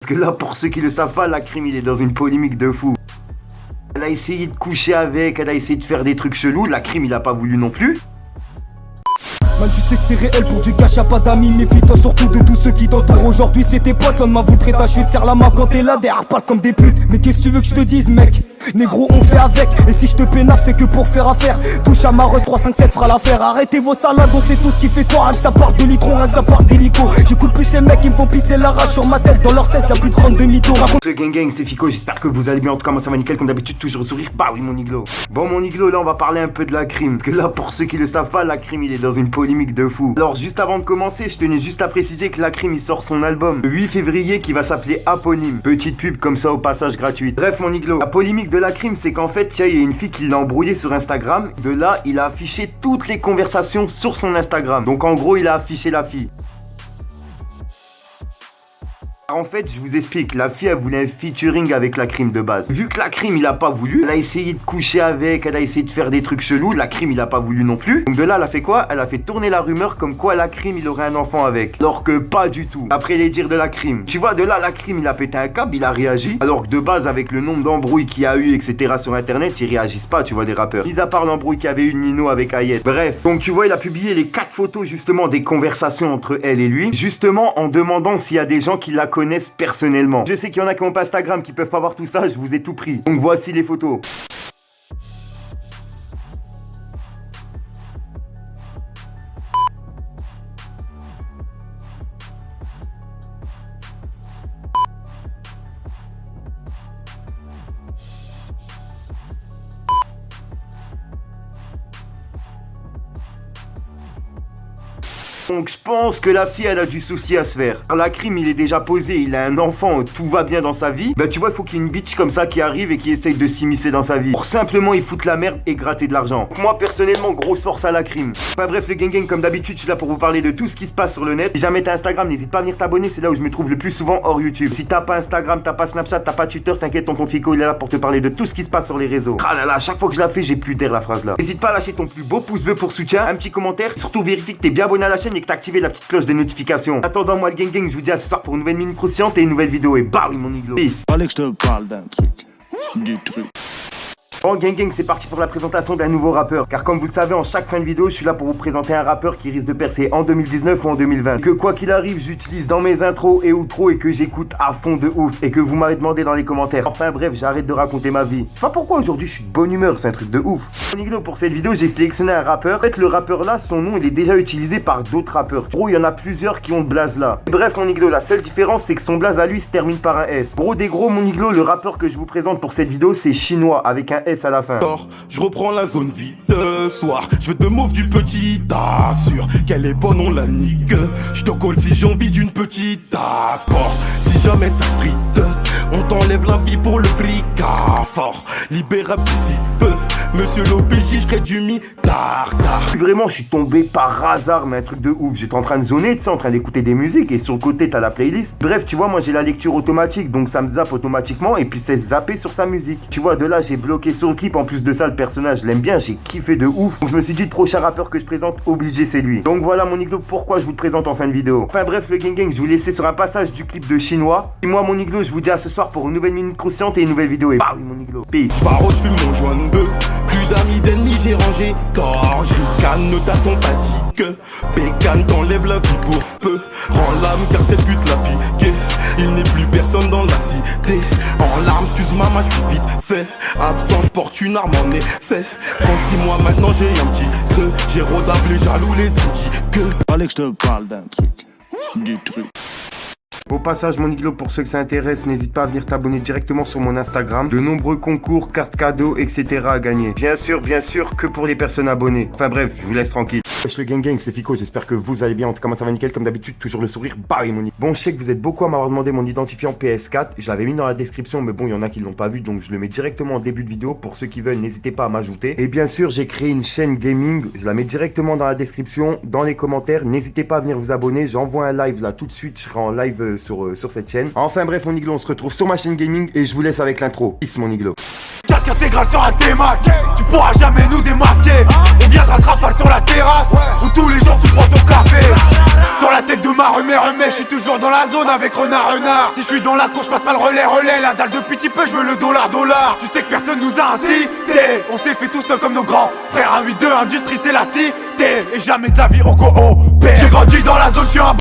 Parce que là, pour ceux qui le savent pas, la crime, il est dans une polémique de fou. Elle a essayé de coucher avec, elle a essayé de faire des trucs chelous, la crime, il a pas voulu non plus. Man, tu sais que c'est réel, pour du cash y'a pas d'amis. Méfie-toi surtout de tous ceux qui t'entourent. Aujourd'hui c'est tes potes, l'homme m'a voudré ta chute. Serre la main quand t'es là, derrière parle comme des putes. Mais qu'est-ce que tu veux que je te dise, mec? Négro, on fait avec. Et si je te pénave, c'est que pour faire affaire. Touche à ma Rose 357 fera l'affaire. Arrêtez vos salades, on sait tout ce qui fait quoi. Que ça part de litron, que ça part d'hélico. J'écoute plus ces mecs qui me font pisser la rage sur ma tête. Dans leur 16 y'a plus de 32 mythos. Le gang, c'est Fico, j'espère que vous allez bien. En tout cas, moi ça va nickel, comme d'habitude, toujours au sourire. Bah oui, mon iglo. Bon, mon iglo, là on va parler un peu de la crime. Parce que là, pour ceux qui le savent pas, la crime, il est dans une polémique de fou. Alors, juste avant de commencer, je tenais juste à préciser que la crime, il sort son album le 8 février qui va s'appeler Aponyme. Petite pub comme ça au passage gratuite. Bref, mon iglo. La polémique de la crime, c'est qu'en fait, il y a une fille qui l'a embrouillé sur Instagram. De là, il a affiché toutes les conversations sur son Instagram. Donc, en gros, il a affiché la fille. En fait, je vous explique, la fille elle voulait un featuring avec la crime de base. Vu que la crime il a pas voulu, elle a essayé de coucher avec, elle a essayé de faire des trucs chelous, la crime il a pas voulu non plus. Donc de là elle a fait quoi? Elle a fait tourner la rumeur comme quoi la crime il aurait un enfant avec. Alors que pas du tout, après les dires de la crime. Tu vois, de là la crime il a pété un câble, il a réagi. Alors que de base avec le nombre d'embrouilles qu'il y a eu etc sur internet, ils réagissent pas, tu vois, des rappeurs. Mis à part l'embrouille qu'il y avait eu de Nino avec Ayet. Bref, donc tu vois il a publié les 4 photos justement des conversations entre elle et lui. Justement en demandant s'il y a des gens qui la connaissent personnellement. Je sais qu'il y en a qui ont pas Instagram qui peuvent pas voir tout ça, je vous ai tout pris. Donc voici les photos. Donc je pense que la fille elle a du souci à se faire. La crime il est déjà posé, il a un enfant, tout va bien dans sa vie. Bah tu vois il faut qu'il y ait une bitch comme ça qui arrive et qui essaye de s'immiscer dans sa vie. Pour simplement y foutre la merde et gratter de l'argent. Moi personnellement grosse force à la crime. Enfin bref le gang comme d'habitude je suis là pour vous parler de tout ce qui se passe sur le net. Si jamais t'as Instagram n'hésite pas à venir t'abonner, c'est là où je me trouve le plus souvent hors YouTube. Si t'as pas Instagram, t'as pas Snapchat, t'as pas Twitter, t'inquiète tonton Fico il est là pour te parler de tout ce qui se passe sur les réseaux. Ah là là, à chaque fois que je la fais j'ai plus d'air la phrase là. N'hésite pas à lâcher ton plus beau pouce bleu pour soutien, un petit commentaire, surtout vérifie que t'es bien abonné à la chaîne et que t'as activé la petite cloche des notifications. Attendant moi le gang, je vous dis à ce soir pour une nouvelle mini croustillante et une nouvelle vidéo. Et bah oui mon iglo. Peace. Fallait que je te parle d'un truc. Du truc. Bon gang, c'est parti pour la présentation d'un nouveau rappeur. Car comme vous le savez, en chaque fin de vidéo, je suis là pour vous présenter un rappeur qui risque de percer en 2019 ou en 2020. Que quoi qu'il arrive, j'utilise dans mes intros et outros et que j'écoute à fond de ouf. Et que vous m'avez demandé dans les commentaires. Enfin bref, j'arrête de raconter ma vie. Je sais pas pourquoi aujourd'hui je suis de bonne humeur, c'est un truc de ouf. Mon iglo, pour cette vidéo, j'ai sélectionné un rappeur. En fait, le rappeur là, son nom, il est déjà utilisé par d'autres rappeurs. Gros, il y en a plusieurs qui ont le blaze là. Bref, mon iglo, la seule différence, c'est que son blaze à lui se termine par un S. Gros des gros, mon iglo, le rappeur que je vous présente pour cette vidéo, c'est Chinois avec un S à la fin. Je reprends la zone vide ce soir. Je veux te move du petit t'assure qu'elle est bonne, on la nique. Je te colle si j'ai envie d'une petite sport. Si jamais ça se frite, on t'enlève la vie pour le fric à fort. Libérable d'ici peu. Monsieur l'OPJ, je serai du mi-tard. Vraiment, je suis tombé par hasard, mais un truc de ouf. J'étais en train de zoner, tu sais, en train d'écouter des musiques et sur le côté, t'as la playlist. Bref, tu vois, moi j'ai la lecture automatique, donc ça me zappe automatiquement et puis c'est zappé sur sa musique. Tu vois, de là, j'ai bloqué sur le clip. En plus de ça, le personnage, je l'aime bien, j'ai kiffé de ouf. Donc je me suis dit, le prochain rappeur que je présente, obligé, c'est lui. Donc voilà, mon iglo, pourquoi je vous le présente en fin de vidéo. Enfin bref, le gang, je vous laisse sur un passage du clip de Chinois. Et moi, mon iglo, je vous dis à ce soir pour une nouvelle minute croustillante et une nouvelle vidéo. Et bah oui, mon iglo. Peace. Paro, je fume mon joint de bœuf. Plus d'amis, d'ennemis, j'ai rangé d'or. J'ai canne, ne t'attends pas dit que Bécane t'enlève la vie pour peu. Rends l'âme car cette pute l'a piqué. Il n'est plus personne dans la cité. En larmes, excuse maman, je suis vite fait. Absent, je porte une arme en effet. 36 mois maintenant, j'ai un petit creux. J'ai rodable les jaloux, les indices que. Fallait que je te parle d'un truc. Du truc. Au passage, mon iglo, pour ceux que ça intéresse, n'hésite pas à venir t'abonner directement sur mon Instagram. De nombreux concours, cartes cadeaux, etc. à gagner. Bien sûr, que pour les personnes abonnées. Enfin bref, je vous laisse tranquille. Wesh le gang, c'est Fico, j'espère que vous allez bien. En tout cas, moi ça va nickel, comme d'habitude, toujours le sourire. Bah oui, mon iglo. Bon, je sais que vous êtes beaucoup à m'avoir demandé mon identifiant PS4. Je l'avais mis dans la description, mais bon, il y en a qui l'ont pas vu, donc je le mets directement en début de vidéo. Pour ceux qui veulent, n'hésitez pas à m'ajouter. Et bien sûr, j'ai créé une chaîne gaming. Je la mets directement dans la description, dans les commentaires. N'hésitez pas à venir vous abonner. J'envoie un live là tout de suite. Je serai en live sur cette chaîne. Enfin bref, mon iglo, on se retrouve sur ma chaîne gaming et je vous laisse avec l'intro. Peace, mon iglo. masque intégral sur un T-Mac. Tu pourras jamais nous démasquer. On viendra te rafale sur la terrasse où tous les jours tu prends ton café. Sur la tête de ma remets, je suis toujours dans la zone avec renard. Si je suis dans la cour, je passe pas le relais. La dalle de petit peu, je veux le dollar. Tu sais que personne nous a incité. On s'est fait tout seul comme nos grands frères. 1-8-2, industrie c'est la cité. Et jamais de la vie au coopère. J'ai grandi dans la zone, je suis un